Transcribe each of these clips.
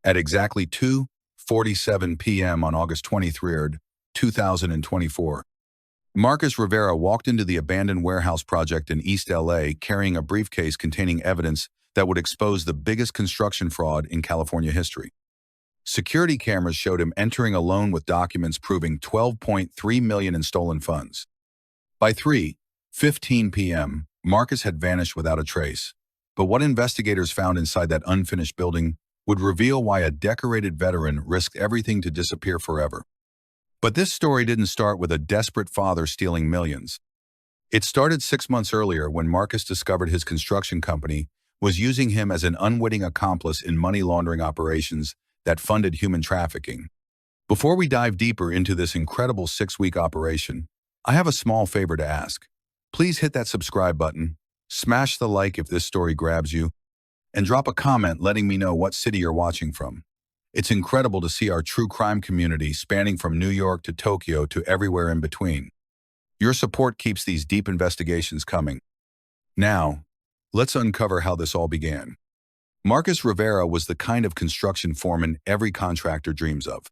At exactly 2:47 p.m. on August 23rd, 2024, Marcus Rivera walked into the abandoned warehouse project in East LA carrying a briefcase containing evidence that would expose the biggest construction fraud in California history. Security cameras showed him entering alone with documents proving $12.3 million in stolen funds. By 3:15 p.m., Marcus had vanished without a trace. But what investigators found inside that unfinished building would reveal why a decorated veteran risked everything to disappear forever. But this story didn't start with a desperate father stealing millions. It started 6 months earlier when Marcus discovered his construction company was using him as an unwitting accomplice in money laundering operations that funded human trafficking. Before we dive deeper into this incredible 6-week operation, I have a small favor to ask. Please hit that subscribe button, smash the like if this story grabs you, and drop a comment letting me know what city you're watching from. It's incredible to see our true crime community spanning from New York to Tokyo to everywhere in between. Your support keeps these deep investigations coming. Now, let's uncover how this all began. Marcus Rivera was the kind of construction foreman every contractor dreams of.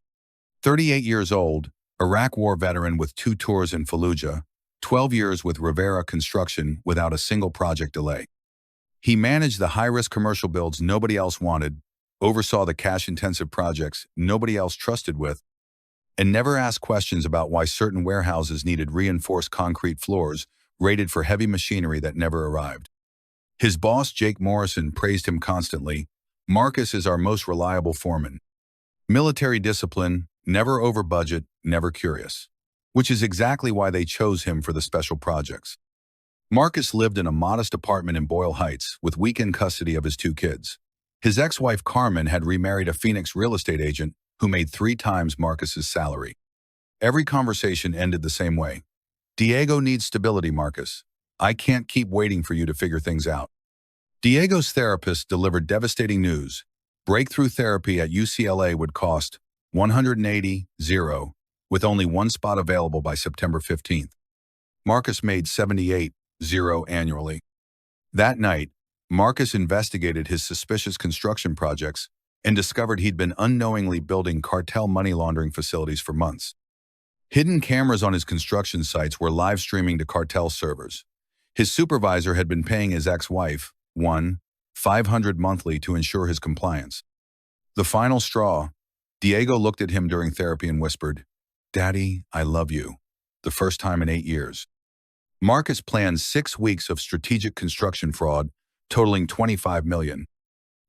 38 years old, Iraq War veteran with 2 tours in Fallujah, 12 years with Rivera Construction without a single project delay. He managed the high-risk commercial builds nobody else wanted, oversaw the cash-intensive projects nobody else trusted with, and never asked questions about why certain warehouses needed reinforced concrete floors rated for heavy machinery that never arrived. His boss, Jake Morrison, praised him constantly. Marcus is our most reliable foreman. Military discipline, never over budget, never curious. Which is exactly why they chose him for the special projects. Marcus lived in a modest apartment in Boyle Heights with weekend custody of his 2 kids. His ex-wife Carmen had remarried a Phoenix real estate agent who made 3 times Marcus's salary. Every conversation ended the same way. Diego needs stability, Marcus. I can't keep waiting for you to figure things out. Diego's therapist delivered devastating news. Breakthrough therapy at UCLA would cost $180,000, with only 1 spot available by September 15th. Marcus made $78,000 annually. That night, Marcus investigated his suspicious construction projects and discovered he'd been unknowingly building cartel money laundering facilities for months. Hidden cameras on his construction sites were live streaming to cartel servers. His supervisor had been paying his ex-wife, $500 monthly to ensure his compliance. The final straw, Diego looked at him during therapy and whispered, "Daddy, I love you," the first time in 8 years. Marcus planned 6 weeks of strategic construction fraud, totaling $25 million.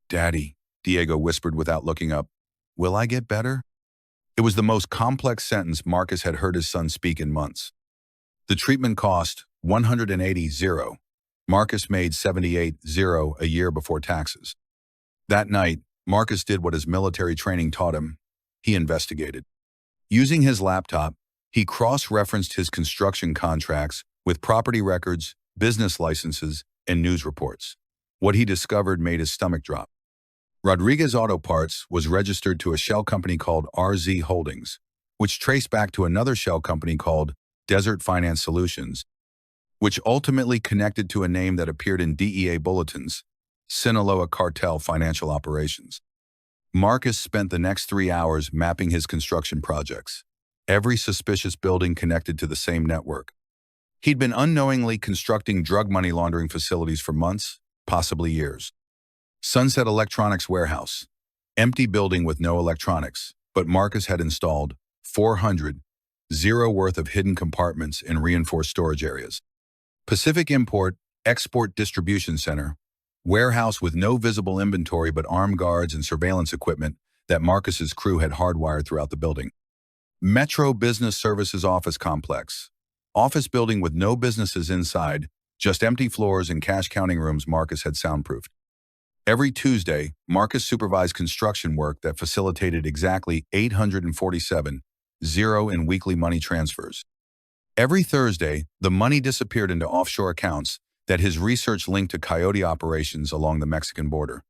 "Daddy," Diego whispered without looking up, "will I get better?" It was the most complex sentence Marcus had heard his son speak in months. The treatment cost $180,000. Marcus made $78,000 a year before taxes. That night, Marcus did what his military training taught him. He investigated. Using his laptop, he cross-referenced his construction contracts with property records, business licenses, and news reports. What he discovered made his stomach drop. Rodriguez Auto Parts was registered to a shell company called RZ Holdings, which traced back to another shell company called Desert Finance Solutions, which ultimately connected to a name that appeared in DEA bulletins, Sinaloa Cartel Financial Operations. Marcus spent the next 3 hours mapping his construction projects. Every suspicious building connected to the same network. He'd been unknowingly constructing drug money laundering facilities for months, possibly years. Sunset Electronics Warehouse. Empty building with no electronics, but Marcus had installed 400 worth of hidden compartments in reinforced storage areas. Pacific Import Export Distribution Center. Warehouse with no visible inventory but armed guards and surveillance equipment that Marcus's crew had hardwired throughout the building. Metro Business Services Office Complex. Office building with no businesses inside, just empty floors and cash counting rooms Marcus had soundproofed. Every Tuesday, Marcus supervised construction work that facilitated exactly $847,000 in weekly money transfers. Every Thursday, the money disappeared into offshore accounts that his research linked to coyote operations along the Mexican border.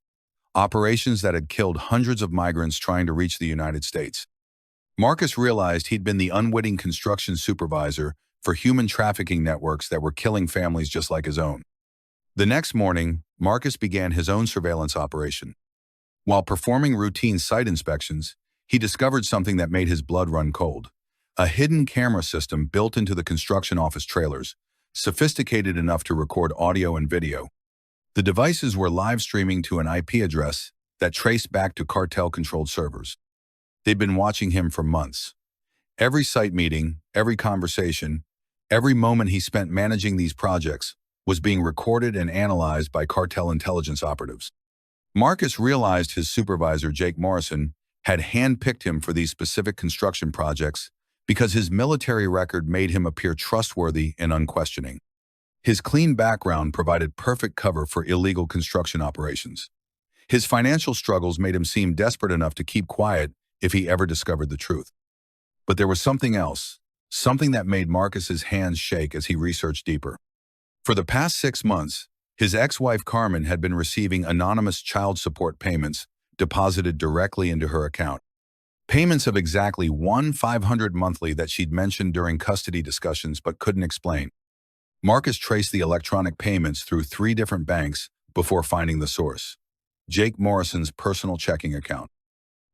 Operations that had killed hundreds of migrants trying to reach the United States. Marcus realized he'd been the unwitting construction supervisor for human trafficking networks that were killing families just like his own. The next morning, Marcus began his own surveillance operation. While performing routine site inspections, he discovered something that made his blood run cold. A hidden camera system built into the construction office trailers, sophisticated enough to record audio and video. The devices were live streaming to an IP address that traced back to cartel-controlled servers. They'd been watching him for months. Every site meeting, every conversation, every moment he spent managing these projects was being recorded and analyzed by cartel intelligence operatives. Marcus realized his supervisor, Jake Morrison, had handpicked him for these specific construction projects because his military record made him appear trustworthy and unquestioning. His clean background provided perfect cover for illegal construction operations. His financial struggles made him seem desperate enough to keep quiet if he ever discovered the truth. But there was something else, something that made Marcus's hands shake as he researched deeper. For the past 6 months, his ex-wife Carmen had been receiving anonymous child support payments deposited directly into her account. Payments of exactly $1,500 monthly that she'd mentioned during custody discussions but couldn't explain. Marcus traced the electronic payments through 3 different banks before finding the source: Jake Morrison's personal checking account.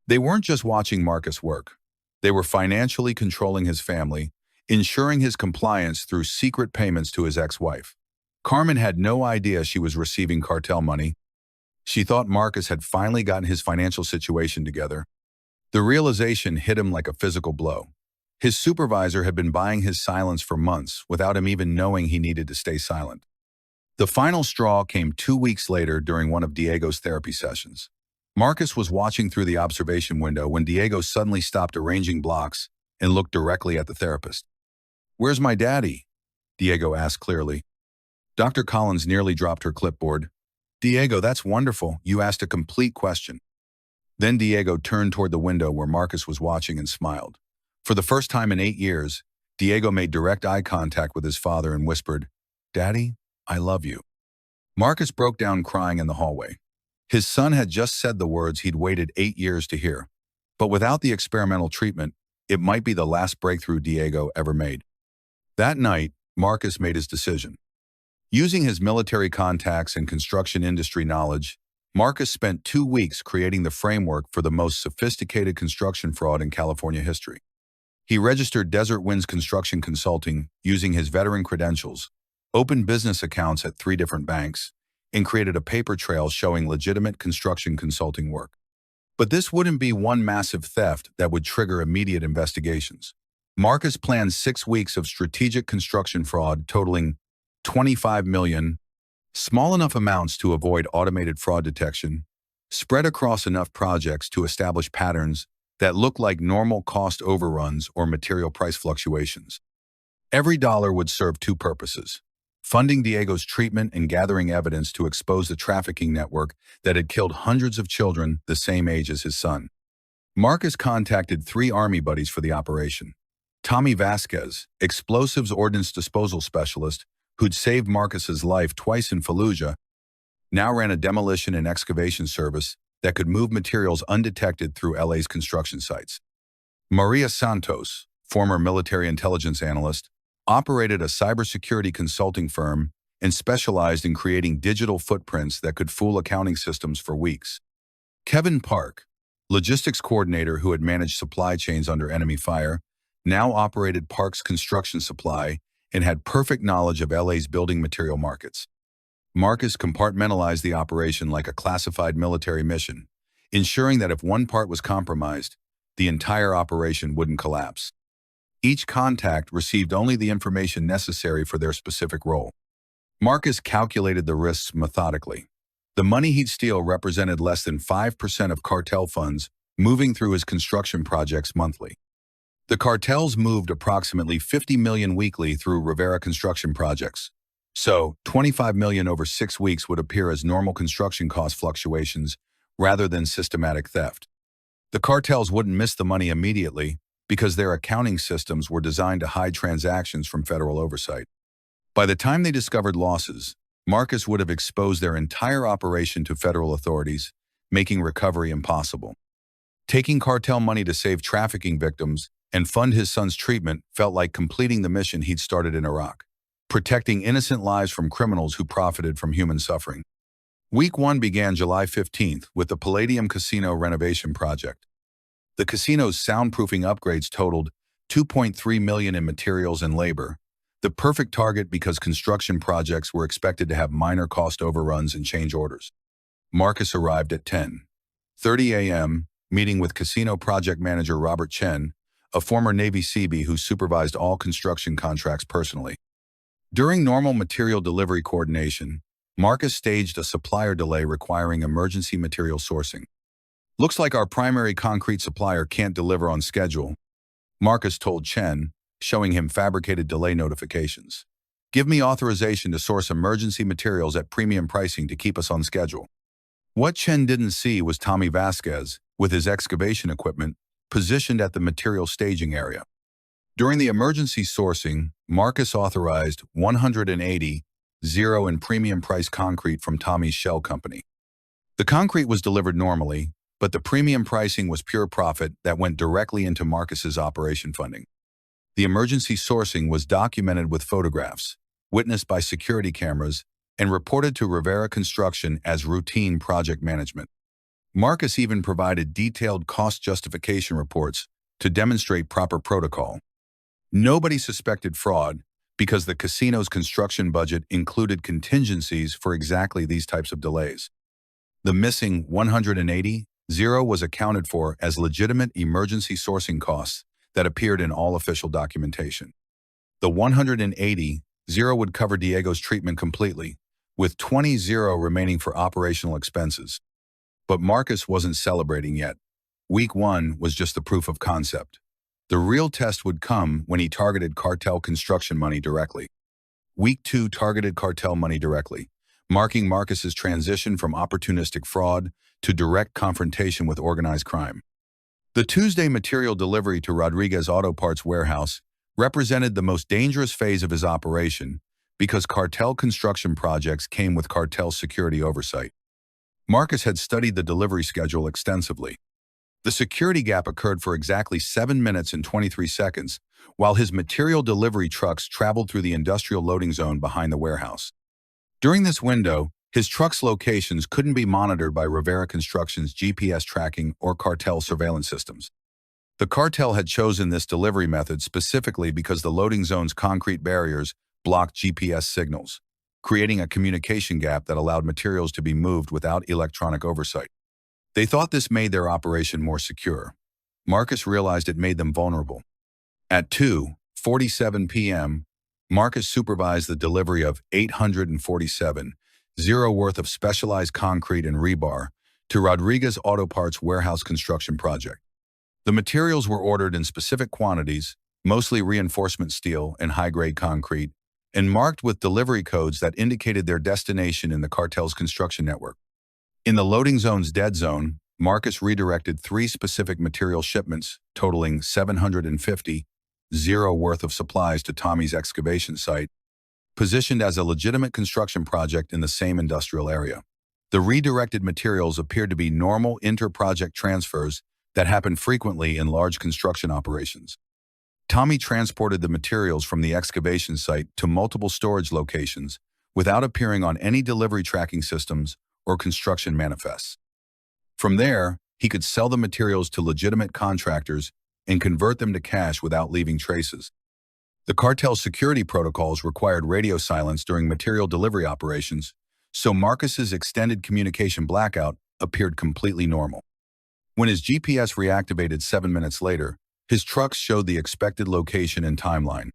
They weren't just watching Marcus work. They were financially controlling his family, ensuring his compliance through secret payments to his ex-wife. Carmen had no idea she was receiving cartel money. She thought Marcus had finally gotten his financial situation together. The realization hit him like a physical blow. His supervisor had been buying his silence for months without him even knowing he needed to stay silent. The final straw came 2 weeks later during one of Diego's therapy sessions. Marcus was watching through the observation window when Diego suddenly stopped arranging blocks and looked directly at the therapist. "Where's my daddy?" Diego asked clearly. Dr. Collins nearly dropped her clipboard. "Diego, that's wonderful. You asked a complete question." Then Diego turned toward the window where Marcus was watching and smiled. For the first time in 8 years, Diego made direct eye contact with his father and whispered, "Daddy, I love you." Marcus broke down crying in the hallway. His son had just said the words he'd waited 8 years to hear. But without the experimental treatment, it might be the last breakthrough Diego ever made. That night, Marcus made his decision. Using his military contacts and construction industry knowledge, Marcus spent 2 weeks creating the framework for the most sophisticated construction fraud in California history. He registered Desert Winds Construction Consulting using his veteran credentials, opened business accounts at 3 different banks, and created a paper trail showing legitimate construction consulting work. But this wouldn't be one massive theft that would trigger immediate investigations. Marcus planned 6 weeks of strategic construction fraud totaling $25 million, small enough amounts to avoid automated fraud detection, spread across enough projects to establish patterns that look like normal cost overruns or material price fluctuations. Every dollar would serve 2 purposes: funding Diego's treatment and gathering evidence to expose the trafficking network that had killed hundreds of children the same age as his son. Marcus contacted 3 Army buddies for the operation. Tommy Vasquez, explosives ordnance disposal specialist, who'd saved Marcus's life twice in Fallujah, now ran a demolition and excavation service that could move materials undetected through LA's construction sites. Maria Santos, former military intelligence analyst, operated a cybersecurity consulting firm and specialized in creating digital footprints that could fool accounting systems for weeks. Kevin Park, logistics coordinator who had managed supply chains under enemy fire, now operated Park's Construction Supply and had perfect knowledge of LA's building material markets. Marcus compartmentalized the operation like a classified military mission, ensuring that if one part was compromised, the entire operation wouldn't collapse. Each contact received only the information necessary for their specific role. Marcus calculated the risks methodically. The money he'd steal represented less than 5% of cartel funds moving through his construction projects monthly. The cartels moved approximately $50 million weekly through Rivera construction projects. So, $25 million over 6 weeks would appear as normal construction cost fluctuations rather than systematic theft. The cartels wouldn't miss the money immediately because their accounting systems were designed to hide transactions from federal oversight. By the time they discovered losses, Marcus would have exposed their entire operation to federal authorities, making recovery impossible. Taking cartel money to save trafficking victims and fund his son's treatment felt like completing the mission he'd started in Iraq, protecting innocent lives from criminals who profited from human suffering. Week 1 began July 15th with the Palladium Casino renovation project. The casino's soundproofing upgrades totaled $2.3 million in materials and labor, the perfect target because construction projects were expected to have minor cost overruns and change orders. Marcus arrived at 10:30 a.m., meeting with casino project manager Robert Chen, a former Navy Seabee who supervised all construction contracts personally. During normal material delivery coordination, Marcus staged a supplier delay requiring emergency material sourcing. "Looks like our primary concrete supplier can't deliver on schedule," Marcus told Chen, showing him fabricated delay notifications. "Give me authorization to source emergency materials at premium pricing to keep us on schedule." What Chen didn't see was Tommy Vasquez, with his excavation equipment, positioned at the material staging area. During the emergency sourcing, Marcus authorized 180 in premium price concrete from Tommy's shell company. The concrete was delivered normally, but the premium pricing was pure profit that went directly into Marcus's operation funding. The emergency sourcing was documented with photographs, witnessed by security cameras, and reported to Rivera Construction as routine project management. Marcus even provided detailed cost justification reports to demonstrate proper protocol. Nobody suspected fraud because the casino's construction budget included contingencies for exactly these types of delays. The missing 180 was accounted for as legitimate emergency sourcing costs that appeared in all official documentation. The 180 would cover Diego's treatment completely, with 20 remaining for operational expenses. But Marcus wasn't celebrating yet. Week 1 was just the proof of concept. The real test would come when he targeted Cartel construction money directly. Week 2 targeted Cartel money directly, marking Marcus's transition from opportunistic fraud to direct confrontation with organized crime. The Tuesday material delivery to Rodriguez Auto Parts warehouse represented the most dangerous phase of his operation because Cartel construction projects came with Cartel security oversight. Marcus had studied the delivery schedule extensively. The security gap occurred for exactly 7 minutes and 23 seconds, while his material delivery trucks traveled through the industrial loading zone behind the warehouse. During this window, his trucks' locations couldn't be monitored by Rivera Construction's GPS tracking or Cartel surveillance systems. The Cartel had chosen this delivery method specifically because the loading zone's concrete barriers blocked GPS signals, creating a communication gap that allowed materials to be moved without electronic oversight. They thought this made their operation more secure. Marcus realized it made them vulnerable. At 2:47 p.m., Marcus supervised the delivery of 847 worth of specialized concrete and rebar to Rodriguez Auto Parts warehouse construction project. The materials were ordered in specific quantities, mostly reinforcement steel and high-grade concrete, and marked with delivery codes that indicated their destination in the Cartel's construction network. In the loading zone's dead zone, Marcus redirected 3 specific material shipments totaling 750 worth of supplies to Tommy's excavation site, positioned as a legitimate construction project in the same industrial area. The redirected materials appeared to be normal inter-project transfers that happen frequently in large construction operations. Tommy transported the materials from the excavation site to multiple storage locations without appearing on any delivery tracking systems or construction manifests. From there, he could sell the materials to legitimate contractors and convert them to cash without leaving traces. The Cartel security protocols required radio silence during material delivery operations, so Marcus's extended communication blackout appeared completely normal. When his GPS reactivated 7 minutes later, his trucks showed the expected location and timeline.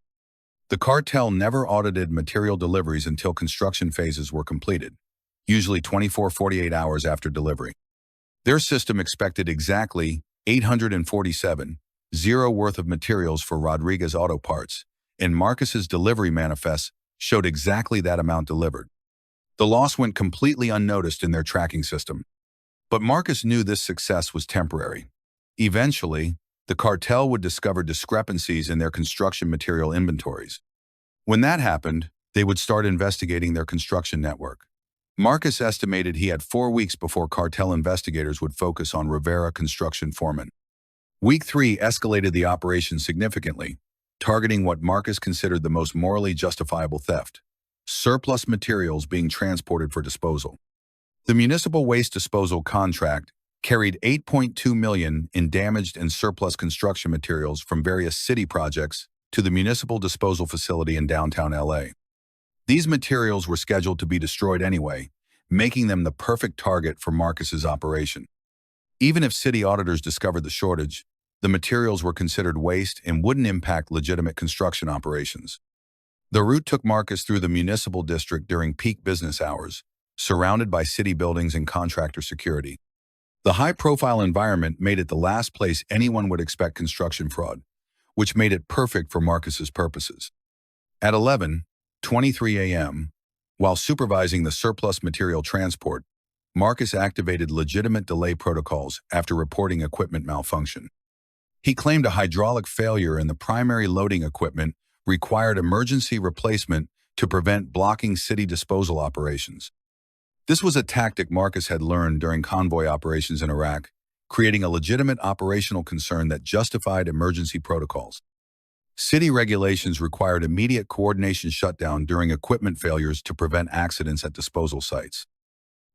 The Cartel never audited material deliveries until construction phases were completed, usually 24-48 hours after delivery. Their system expected exactly 847 worth of materials for Rodriguez Auto Parts, and Marcus's delivery manifests showed exactly that amount delivered. The loss went completely unnoticed in their tracking system. But Marcus knew this success was temporary. Eventually, the Cartel would discover discrepancies in their construction material inventories. When that happened, they would start investigating their construction network. Marcus estimated he had 4 weeks before Cartel investigators would focus on Rivera Construction foreman. Week 3 escalated the operation significantly, targeting what Marcus considered the most morally justifiable theft: surplus materials being transported for disposal. The municipal waste disposal contract carried $8.2 million in damaged and surplus construction materials from various city projects to the municipal disposal facility in downtown LA. These materials were scheduled to be destroyed anyway, making them the perfect target for Marcus's operation. Even if city auditors discovered the shortage, the materials were considered waste and wouldn't impact legitimate construction operations. The route took Marcus through the municipal district during peak business hours, surrounded by city buildings and contractor security. The high-profile environment made it the last place anyone would expect construction fraud, which made it perfect for Marcus's purposes. At 11:23 a.m., while supervising the surplus material transport, Marcus activated legitimate delay protocols after reporting equipment malfunction. He claimed a hydraulic failure in the primary loading equipment required emergency replacement to prevent blocking city disposal operations. This was a tactic Marcus had learned during convoy operations in Iraq, creating a legitimate operational concern that justified emergency protocols. City regulations required immediate coordination shutdown during equipment failures to prevent accidents at disposal sites.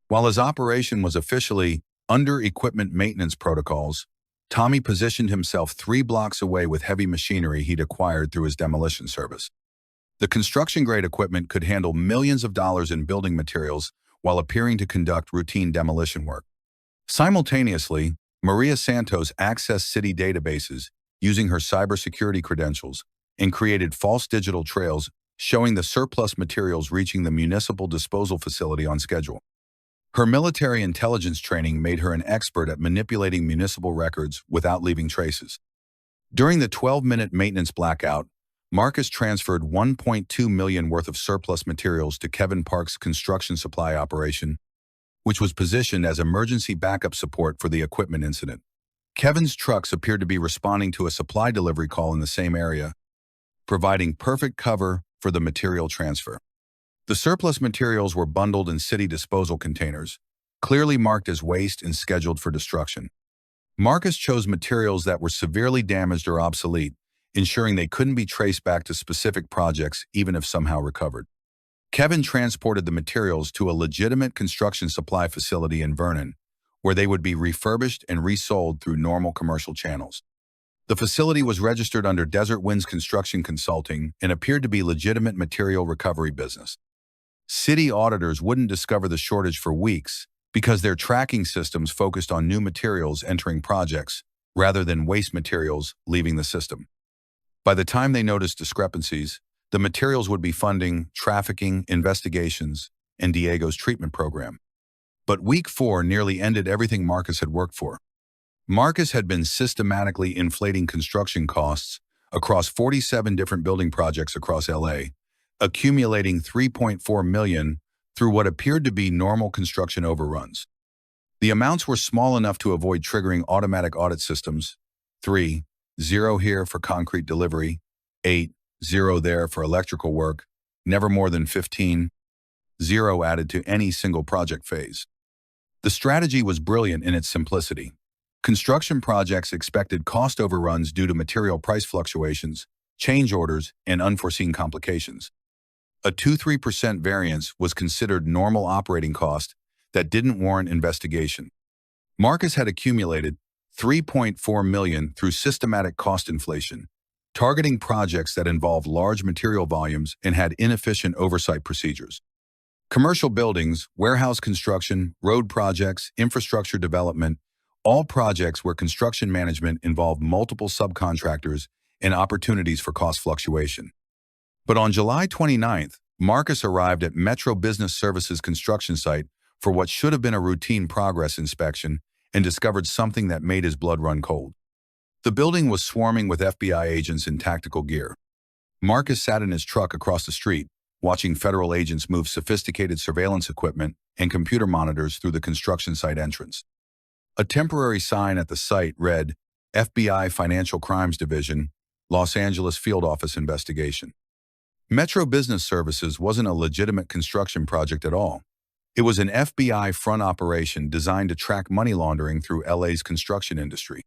While his operation was officially under equipment maintenance protocols, Tommy positioned himself 3 blocks away with heavy machinery he'd acquired through his demolition service. The construction-grade equipment could handle millions of dollars in building materials while appearing to conduct routine demolition work. Simultaneously, Maria Santos accessed city databases using her cybersecurity credentials and created false digital trails showing the surplus materials reaching the municipal disposal facility on schedule. Her military intelligence training made her an expert at manipulating municipal records without leaving traces. During the 12-minute maintenance blackout, Marcus transferred $1.2 million worth of surplus materials to Kevin Park's construction supply operation, which was positioned as emergency backup support for the equipment incident. Kevin's trucks appeared to be responding to a supply delivery call in the same area, providing perfect cover for the material transfer. The surplus materials were bundled in city disposal containers, clearly marked as waste and scheduled for destruction. Marcus chose materials that were severely damaged or obsolete, ensuring they couldn't be traced back to specific projects even if somehow recovered. Kevin transported the materials to a legitimate construction supply facility in Vernon, where they would be refurbished and resold through normal commercial channels. The facility was registered under Desert Winds Construction Consulting and appeared to be legitimate material recovery business. City auditors wouldn't discover the shortage for weeks because their tracking systems focused on new materials entering projects rather than waste materials leaving the system. By the time they noticed discrepancies, the materials would be funding trafficking investigations and Diego's treatment program. But week 4 nearly ended everything Marcus had worked for. Marcus had been systematically inflating construction costs across 47 different building projects across LA, accumulating $3.4 million through what appeared to be normal construction overruns. The amounts were small enough to avoid triggering automatic audit systems: 3, 0 here for concrete delivery, 8, 0 there for electrical work, never more than 15, 0 added to any single project phase. The strategy was brilliant in its simplicity. Construction projects expected cost overruns due to material price fluctuations, change orders, and unforeseen complications. A 2–3% variance was considered normal operating cost that didn't warrant investigation. Marcus had accumulated $3.4 million through systematic cost inflation, targeting projects that involved large material volumes and had inefficient oversight procedures. Commercial buildings, warehouse construction, road projects, infrastructure development, all projects where construction management involved multiple subcontractors and opportunities for cost fluctuation. But on July 29th, Marcus arrived at Metro Business Services construction site for what should have been a routine progress inspection and discovered something that made his blood run cold. The building was swarming with FBI agents in tactical gear. Marcus sat in his truck across the street, watching federal agents move sophisticated surveillance equipment and computer monitors through the construction site entrance. A temporary sign at the site read, FBI Financial Crimes Division, Los Angeles Field Office Investigation. Metro Business Services wasn't a legitimate construction project at all. It was an FBI front operation designed to track money laundering through LA's construction industry.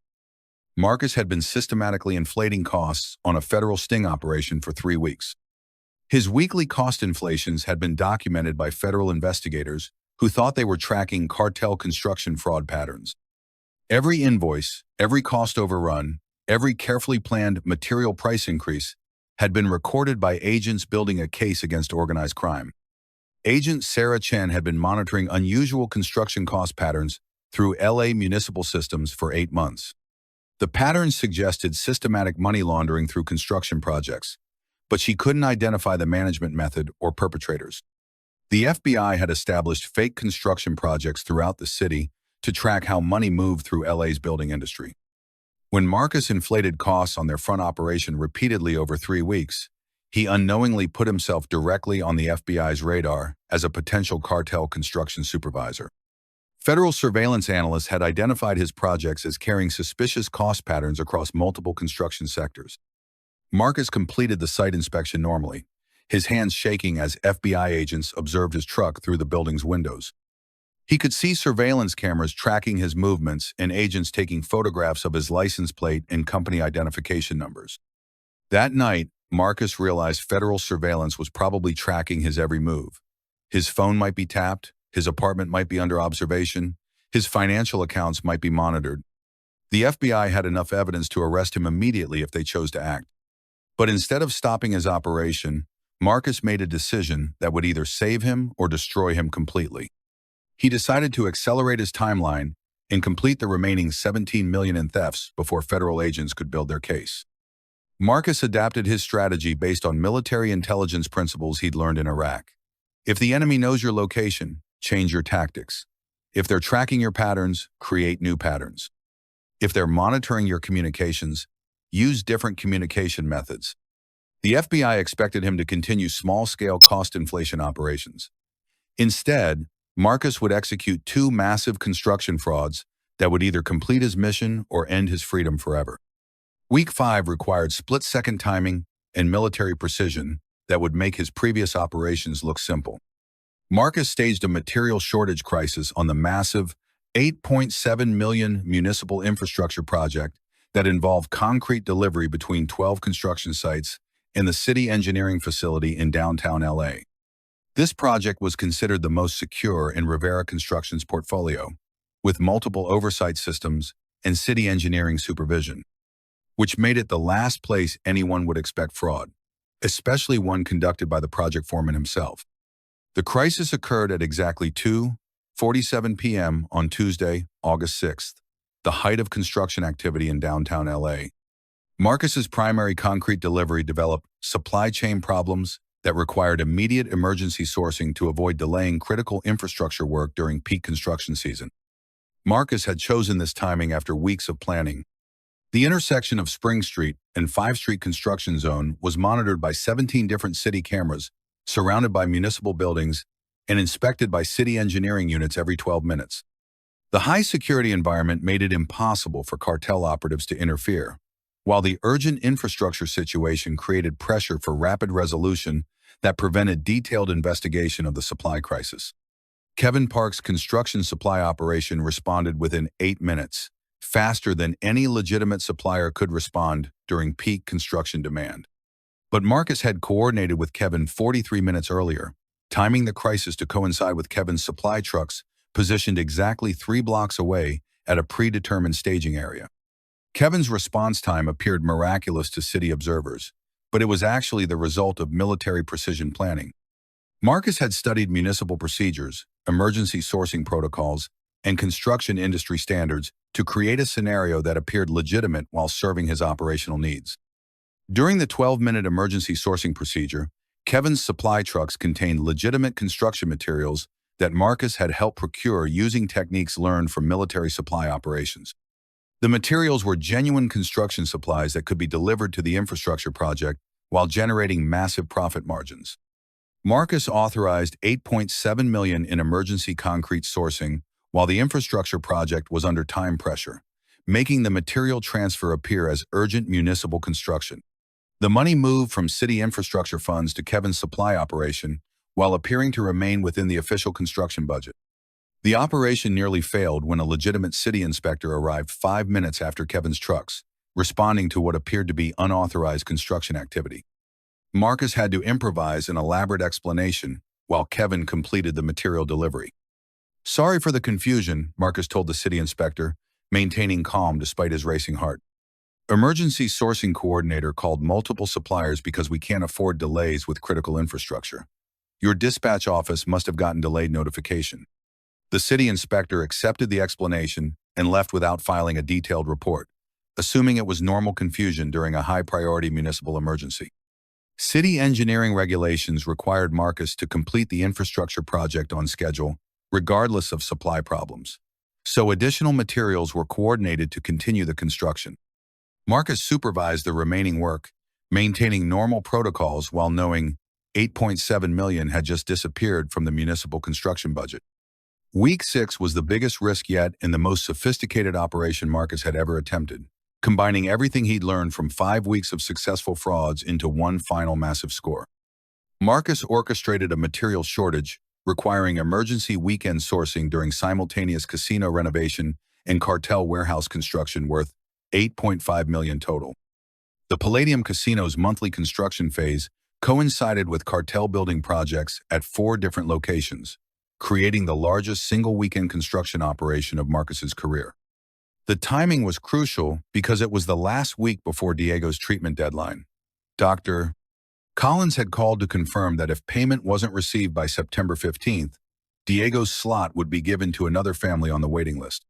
Marcus had been systematically inflating costs on a federal sting operation for 3 weeks. His weekly cost inflations had been documented by federal investigators who thought they were tracking cartel construction fraud patterns. Every invoice, every cost overrun, every carefully planned material price increase had been recorded by agents building a case against organized crime. Agent Sarah Chen had been monitoring unusual construction cost patterns through LA Municipal systems for 8 months. The patterns suggested systematic money laundering through construction projects, but she couldn't identify the management method or perpetrators. The FBI had established fake construction projects throughout the city to track how money moved through LA's building industry. When Marcus inflated costs on their front operation repeatedly over 3 weeks, he unknowingly put himself directly on the FBI's radar as a potential cartel construction supervisor. Federal surveillance analysts had identified his projects as carrying suspicious cost patterns across multiple construction sectors. Marcus completed the site inspection normally, his hands shaking as FBI agents observed his truck through the building's windows. He could see surveillance cameras tracking his movements and agents taking photographs of his license plate and company identification numbers. That night, Marcus realized federal surveillance was probably tracking his every move. His phone might be tapped, his apartment might be under observation, his financial accounts might be monitored. The FBI had enough evidence to arrest him immediately if they chose to act. But instead of stopping his operation, Marcus made a decision that would either save him or destroy him completely. He decided to accelerate his timeline and complete the remaining $17 million in thefts before federal agents could build their case. Marcus adapted his strategy based on military intelligence principles he'd learned in Iraq. If the enemy knows your location, change your tactics. If they're tracking your patterns, create new patterns. If they're monitoring your communications, use different communication methods. The FBI expected him to continue small-scale cost inflation operations. Instead, Marcus would execute 2 massive construction frauds that would either complete his mission or end his freedom forever. Week 5 required split-second timing and military precision that would make his previous operations look simple. Marcus staged a material shortage crisis on the massive $8.7 million municipal infrastructure project that involved concrete delivery between 12 construction sites in the city engineering facility in downtown LA. This project was considered the most secure in Rivera Construction's portfolio, with multiple oversight systems and city engineering supervision, which made it the last place anyone would expect fraud, especially one conducted by the project foreman himself. The crisis occurred at exactly 2:47 p.m. on Tuesday, August 6th, the height of construction activity in downtown LA. Marcus's primary concrete delivery developed supply chain problems that required immediate emergency sourcing to avoid delaying critical infrastructure work during peak construction season. Marcus had chosen this timing after weeks of planning. The intersection of Spring Street and 5th Street construction zone was monitored by 17 different city cameras, surrounded by municipal buildings, and inspected by city engineering units every 12 minutes. The high security environment made it impossible for cartel operatives to interfere, while the urgent infrastructure situation created pressure for rapid resolution that prevented detailed investigation of the supply crisis. Kevin Park's construction supply operation responded within 8 minutes, faster than any legitimate supplier could respond during peak construction demand. But Marcus had coordinated with Kevin 43 minutes earlier, timing the crisis to coincide with Kevin's supply trucks positioned exactly 3 blocks away at a predetermined staging area. Kevin's response time appeared miraculous to city observers, but it was actually the result of military precision planning. Marcus had studied municipal procedures, emergency sourcing protocols, and construction industry standards to create a scenario that appeared legitimate while serving his operational needs. During the 12-minute emergency sourcing procedure, Kevin's supply trucks contained legitimate construction materials that Marcus had helped procure using techniques learned from military supply operations. The materials were genuine construction supplies that could be delivered to the infrastructure project while generating massive profit margins. Marcus authorized $8.7 million in emergency concrete sourcing while the infrastructure project was under time pressure, making the material transfer appear as urgent municipal construction. The money moved from city infrastructure funds to Kevin's supply operation while appearing to remain within the official construction budget. The operation nearly failed when a legitimate city inspector arrived 5 minutes after Kevin's trucks, responding to what appeared to be unauthorized construction activity. Marcus had to improvise an elaborate explanation while Kevin completed the material delivery. Sorry for the confusion, Marcus told the city inspector, maintaining calm despite his racing heart. Emergency sourcing coordinator called multiple suppliers because we can't afford delays with critical infrastructure. Your dispatch office must have gotten delayed notification. The city inspector accepted the explanation and left without filing a detailed report, assuming it was normal confusion during a high-priority municipal emergency. City engineering regulations required Marcus to complete the infrastructure project on schedule, regardless of supply problems. So additional materials were coordinated to continue the construction. Marcus supervised the remaining work, maintaining normal protocols while knowing $8.7 million had just disappeared from the municipal construction budget. Week 6 was the biggest risk yet and the most sophisticated operation Marcus had ever attempted, combining everything he'd learned from 5 weeks of successful frauds into one final massive score. Marcus orchestrated a material shortage, requiring emergency weekend sourcing during simultaneous casino renovation and cartel warehouse construction worth $8.5 million total. The Palladium Casino's monthly construction phase coincided with cartel building projects at 4 different locations, creating the largest single weekend construction operation of Marcus's career. The timing was crucial because it was the last week before Diego's treatment deadline. Dr. Collins had called to confirm that if payment wasn't received by September 15th, Diego's slot would be given to another family on the waiting list.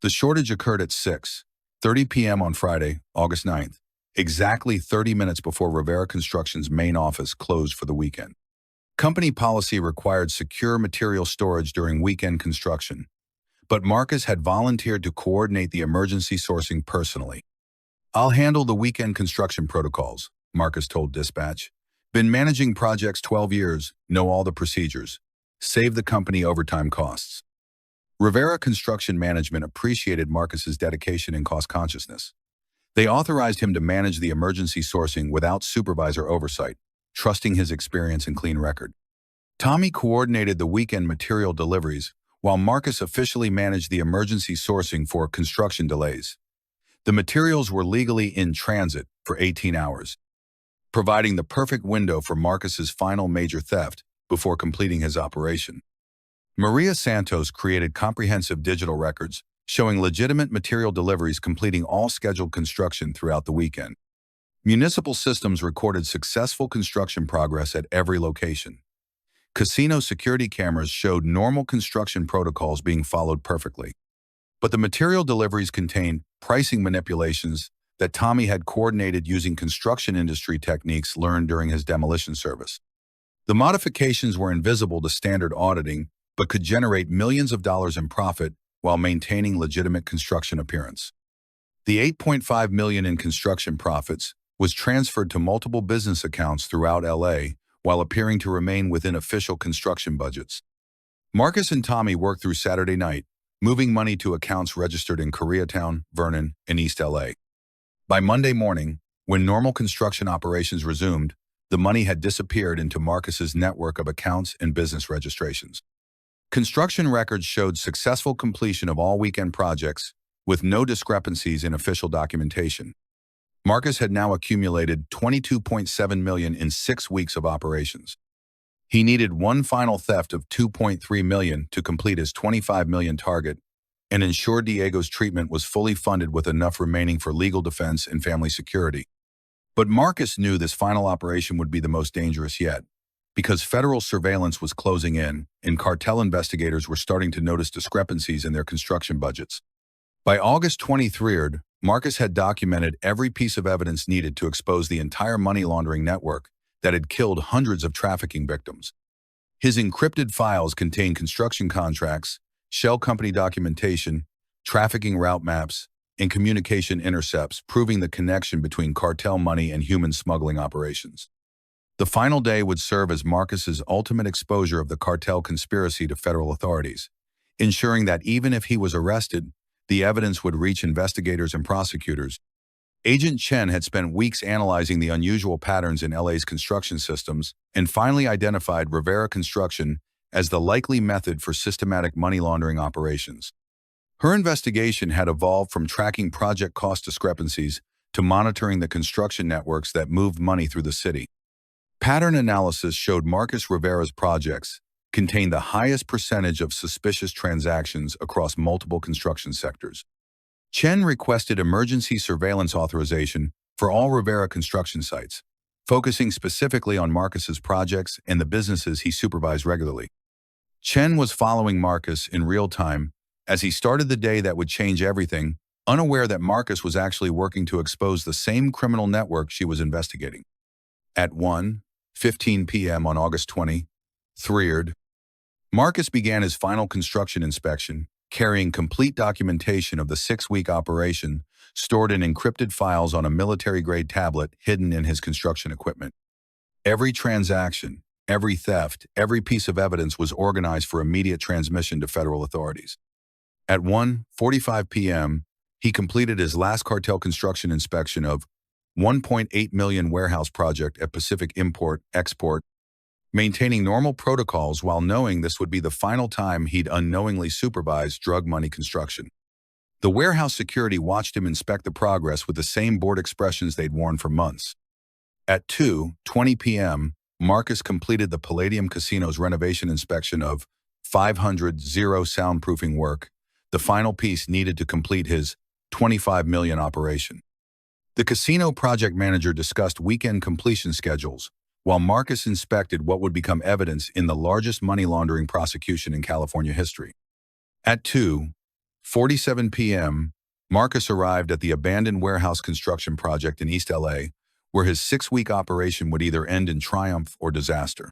The shortage occurred at 6:30 p.m. on Friday, August 9th, exactly 30 minutes before Rivera Construction's main office closed for the weekend. Company policy required secure material storage during weekend construction, but Marcus had volunteered to coordinate the emergency sourcing personally. "I'll handle the weekend construction protocols," Marcus told dispatch. "Been managing projects 12 years, know all the procedures. Save the company overtime costs." Rivera Construction Management appreciated Marcus's dedication and cost consciousness. They authorized him to manage the emergency sourcing without supervisor oversight, trusting his experience and clean record. Tommy coordinated the weekend material deliveries, while Marcus officially managed the emergency sourcing for construction delays. The materials were legally in transit for 18 hours, providing the perfect window for Marcus's final major theft before completing his operation. Maria Santos created comprehensive digital records, showing legitimate material deliveries completing all scheduled construction throughout the weekend. Municipal systems recorded successful construction progress at every location. Casino security cameras showed normal construction protocols being followed perfectly. But the material deliveries contained pricing manipulations that Tommy had coordinated using construction industry techniques learned during his demolition service. The modifications were invisible to standard auditing, but could generate millions of dollars in profit while maintaining legitimate construction appearance. The $8.5 million in construction profits was transferred to multiple business accounts throughout LA while appearing to remain within official construction budgets. Marcus and Tommy worked through Saturday night, moving money to accounts registered in Koreatown, Vernon, and East LA. By Monday morning, when normal construction operations resumed, the money had disappeared into Marcus's network of accounts and business registrations. Construction records showed successful completion of all weekend projects, with no discrepancies in official documentation. Marcus had now accumulated $22.7 million in 6 weeks of operations. He needed one final theft of $2.3 million to complete his $25 million target and ensure Diego's treatment was fully funded with enough remaining for legal defense and family security. But Marcus knew this final operation would be the most dangerous yet, because federal surveillance was closing in and cartel investigators were starting to notice discrepancies in their construction budgets. By August 23rd, Marcus had documented every piece of evidence needed to expose the entire money laundering network that had killed hundreds of trafficking victims. His encrypted files contained construction contracts, shell company documentation, trafficking route maps, and communication intercepts, proving the connection between cartel money and human smuggling operations. The final day would serve as Marcus's ultimate exposure of the cartel conspiracy to federal authorities, ensuring that even if he was arrested, the evidence would reach investigators and prosecutors. Agent Chen had spent weeks analyzing the unusual patterns in LA's construction systems and finally identified Rivera Construction as the likely method for systematic money laundering operations. Her investigation had evolved from tracking project cost discrepancies to monitoring the construction networks that moved money through the city. Pattern analysis showed Marcus Rivera's projects contained the highest percentage of suspicious transactions across multiple construction sectors. Chen requested emergency surveillance authorization for all Rivera construction sites, focusing specifically on Marcus's projects and the businesses he supervised regularly. Chen was following Marcus in real time as he started the day that would change everything, unaware that Marcus was actually working to expose the same criminal network she was investigating. At 1:15 p.m. on August 23rd, Marcus began his final construction inspection, carrying complete documentation of the 6-week operation stored in encrypted files on a military-grade tablet hidden in his construction equipment. Every transaction, every theft, every piece of evidence was organized for immediate transmission to federal authorities. At 1:45 p.m., he completed his last cartel construction inspection of $1.8 million warehouse project at Pacific Import-Export, maintaining normal protocols while knowing this would be the final time he'd unknowingly supervised drug money construction. The warehouse security watched him inspect the progress with the same bored expressions they'd worn for months. At 2:20 p.m., Marcus completed the Palladium Casino's renovation inspection of 500 soundproofing work, the final piece needed to complete his $25 million operation. The casino project manager discussed weekend completion schedules, while Marcus inspected what would become evidence in the largest money laundering prosecution in California history. At 2:47 p.m., Marcus arrived at the abandoned warehouse construction project in East LA, where his 6-week operation would either end in triumph or disaster.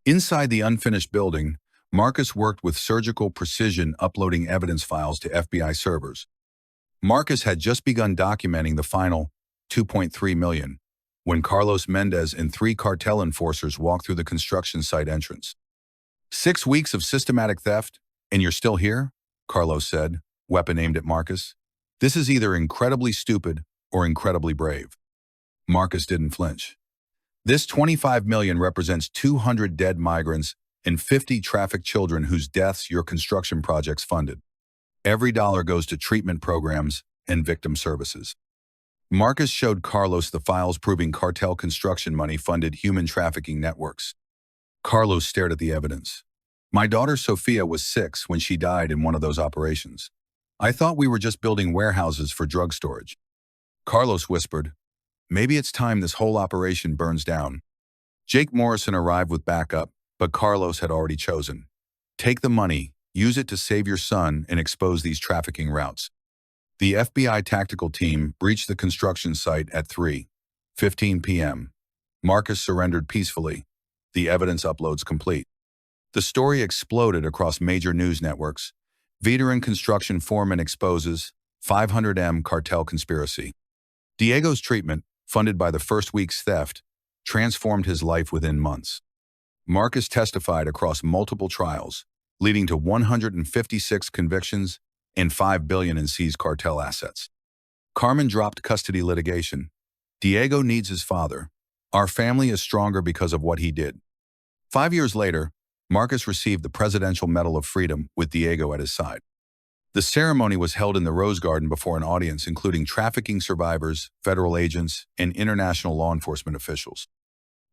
Inside the unfinished building, Marcus worked with surgical precision uploading evidence files to FBI servers. Marcus had just begun documenting the final $2.3 million when Carlos Mendez and 3 cartel enforcers walked through the construction site entrance. 6 weeks of systematic theft, and you're still here? Carlos said, weapon aimed at Marcus. This is either incredibly stupid or incredibly brave. Marcus didn't flinch. This $25 million represents 200 dead migrants and 50 trafficked children whose deaths your construction projects funded. Every dollar goes to treatment programs and victim services. Marcus showed Carlos the files proving cartel construction money funded human trafficking networks. Carlos stared at the evidence. My daughter Sophia was 6 when she died in one of those operations. I thought we were just building warehouses for drug storage. Carlos whispered, maybe it's time this whole operation burns down. Jake Morrison arrived with backup, but Carlos had already chosen. Take the money, use it to save your son and expose these trafficking routes. The FBI tactical team breached the construction site at 3:15 p.m. Marcus surrendered peacefully. The evidence uploads complete. The story exploded across major news networks. Veteran construction foreman exposes 500M cartel conspiracy. Diego's treatment, funded by the first week's theft, transformed his life within months. Marcus testified across multiple trials, leading to 156 convictions and $5 billion in seized cartel assets. Carmen dropped custody litigation. Diego needs his father. Our family is stronger because of what he did. 5 years later, Marcus received the Presidential Medal of Freedom with Diego at his side. The ceremony was held in the Rose Garden before an audience including trafficking survivors, federal agents, and international law enforcement officials.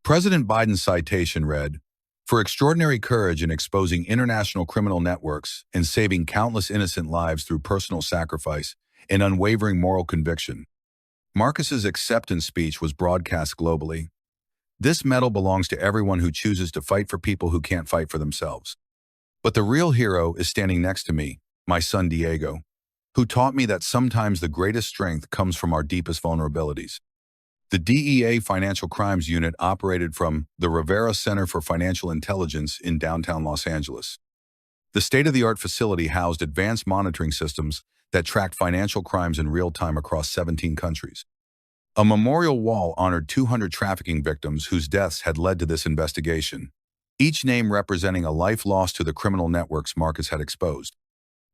President Biden's citation read, "For extraordinary courage in exposing international criminal networks and saving countless innocent lives through personal sacrifice and unwavering moral conviction." Marcus's acceptance speech was broadcast globally. This medal belongs to everyone who chooses to fight for people who can't fight for themselves. But the real hero is standing next to me, my son Diego, who taught me that sometimes the greatest strength comes from our deepest vulnerabilities. The DEA Financial Crimes Unit operated from the Rivera Center for Financial Intelligence in downtown Los Angeles. The state-of-the-art facility housed advanced monitoring systems that tracked financial crimes in real time across 17 countries. A memorial wall honored 200 trafficking victims whose deaths had led to this investigation, each name representing a life lost to the criminal networks Marcus had exposed.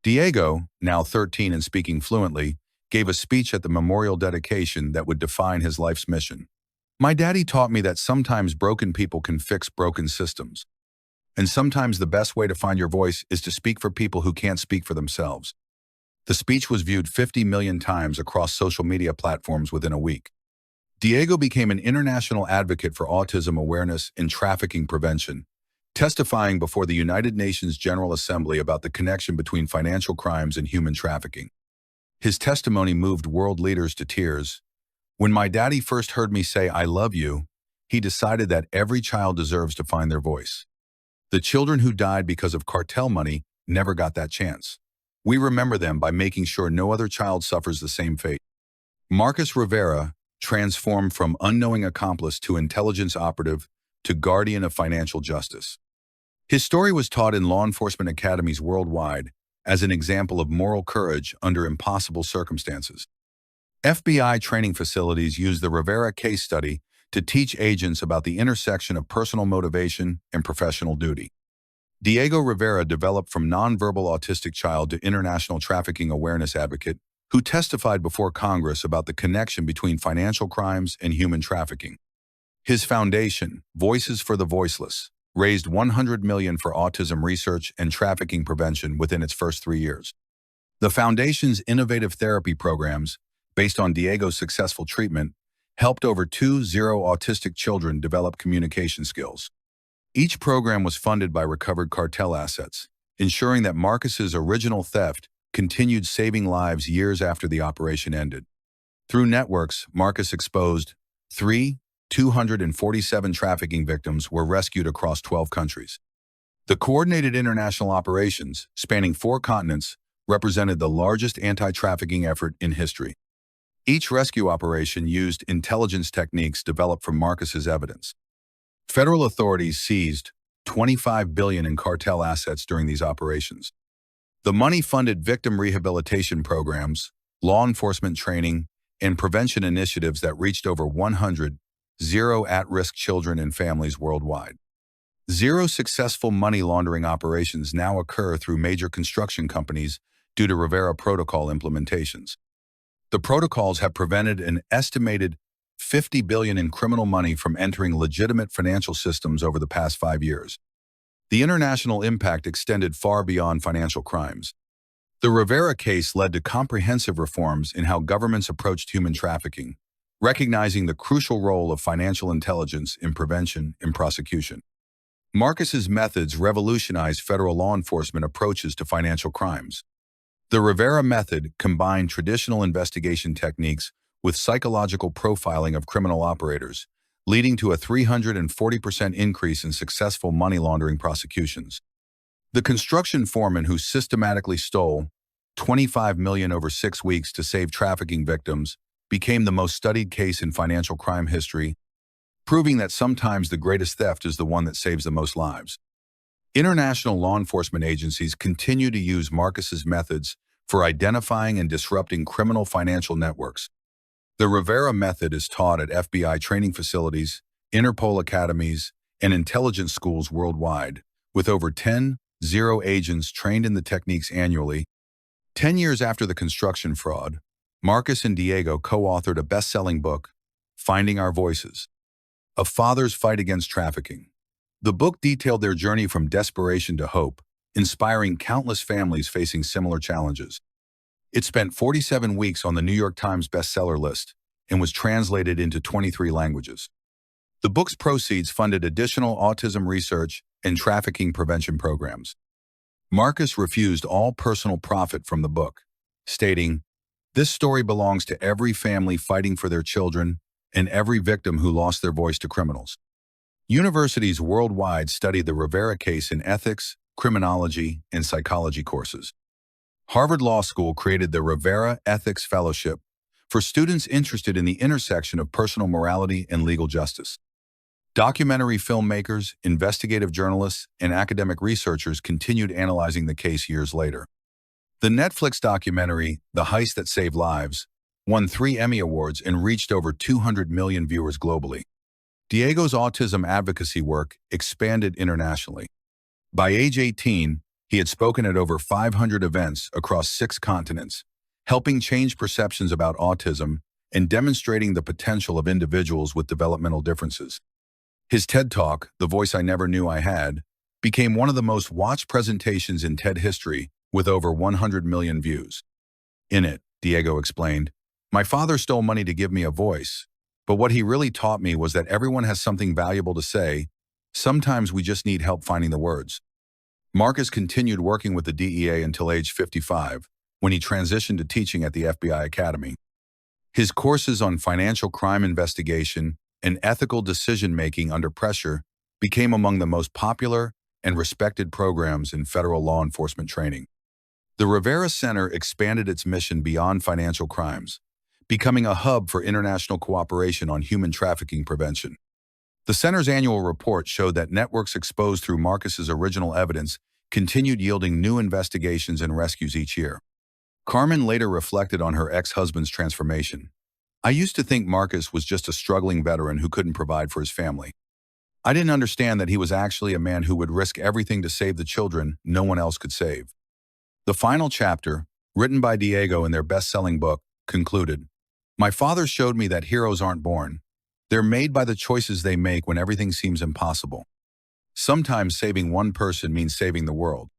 Diego, now 13 and speaking fluently, gave a speech at the memorial dedication that would define his life's mission. My daddy taught me that sometimes broken people can fix broken systems. And sometimes the best way to find your voice is to speak for people who can't speak for themselves. The speech was viewed 50 million times across social media platforms within a week. Diego became an international advocate for autism awareness and trafficking prevention, testifying before the United Nations General Assembly about the connection between financial crimes and human trafficking. His testimony moved world leaders to tears. When my daddy first heard me say, "I love you," he decided that every child deserves to find their voice. The children who died because of cartel money never got that chance. We remember them by making sure no other child suffers the same fate. Marcus Rivera transformed from unknowing accomplice to intelligence operative to guardian of financial justice. His story was taught in law enforcement academies worldwide as an example of moral courage under impossible circumstances. FBI training facilities use the Rivera case study to teach agents about the intersection of personal motivation and professional duty. Diego Rivera developed from nonverbal autistic child to international trafficking awareness advocate who testified before Congress about the connection between financial crimes and human trafficking. His foundation, Voices for the Voiceless, raised $100 million for autism research and trafficking prevention within its first 3 years. The foundation's innovative therapy programs, based on Diego's successful treatment, helped over 20 autistic children develop communication skills. Each program was funded by recovered cartel assets, ensuring that Marcus's original theft continued saving lives years after the operation ended. Through networks, Marcus exposed 247 trafficking victims were rescued across 12 countries. The coordinated international operations, spanning 4 continents, represented the largest anti-trafficking effort in history. Each rescue operation used intelligence techniques developed from Marcus's evidence. Federal authorities seized $25 billion in cartel assets during these operations. The money funded victim rehabilitation programs, law enforcement training, and prevention initiatives that reached over 100 at-risk children and families worldwide. 0 successful money laundering operations now occur through major construction companies due to Rivera Protocol implementations. The protocols have prevented an estimated $50 billion in criminal money from entering legitimate financial systems over the past 5 years. The international impact extended far beyond financial crimes. The Rivera case led to comprehensive reforms in how governments approached human trafficking, recognizing the crucial role of financial intelligence in prevention and prosecution. Marcus's methods revolutionized federal law enforcement approaches to financial crimes. The Rivera method combined traditional investigation techniques with psychological profiling of criminal operators, leading to a 340% increase in successful money laundering prosecutions. The construction foreman who systematically stole $25 million over 6 weeks to save trafficking victims became the most studied case in financial crime history, proving that sometimes the greatest theft is the one that saves the most lives. International law enforcement agencies continue to use Marcus's methods for identifying and disrupting criminal financial networks. The Rivera method is taught at FBI training facilities, Interpol academies, and intelligence schools worldwide, with over 10 agents trained in the techniques annually. 10 years after the construction fraud, Marcus and Diego co-authored a best-selling book, Finding Our Voices: A Father's Fight Against Trafficking. The book detailed their journey from desperation to hope, inspiring countless families facing similar challenges. It spent 47 weeks on the New York Times bestseller list and was translated into 23 languages. The book's proceeds funded additional autism research and trafficking prevention programs. Marcus refused all personal profit from the book, stating, "This story belongs to every family fighting for their children and every victim who lost their voice to criminals." Universities worldwide study the Rivera case in ethics, criminology, and psychology courses. Harvard Law School created the Rivera Ethics Fellowship for students interested in the intersection of personal morality and legal justice. Documentary filmmakers, investigative journalists, and academic researchers continued analyzing the case years later. The Netflix documentary, The Heist That Saved Lives, won 3 Emmy Awards and reached over 200 million viewers globally. Diego's autism advocacy work expanded internationally. By age 18, he had spoken at over 500 events across 6 continents, helping change perceptions about autism and demonstrating the potential of individuals with developmental differences. His TED Talk, The Voice I Never Knew I Had, became one of the most watched presentations in TED history with over 100 million views. In it, Diego explained, "My father stole money to give me a voice, but what he really taught me was that everyone has something valuable to say, Sometimes we just need help finding the words. Marcus continued working with the DEA until age 55, when he transitioned to teaching at the FBI Academy. His courses on financial crime investigation and ethical decision-making under pressure became among the most popular and respected programs in federal law enforcement training. The Rivera Center expanded its mission beyond financial crimes, becoming a hub for international cooperation on human trafficking prevention. The center's annual report showed that networks exposed through Marcus's original evidence continued yielding new investigations and rescues each year. Carmen later reflected on her ex-husband's transformation. "I used to think Marcus was just a struggling veteran who couldn't provide for his family. I didn't understand that he was actually a man who would risk everything to save the children no one else could save." The final chapter, written by Diego in their best-selling book, concluded, "My father showed me that heroes aren't born. They're made by the choices they make when everything seems impossible. Sometimes saving one person means saving the world."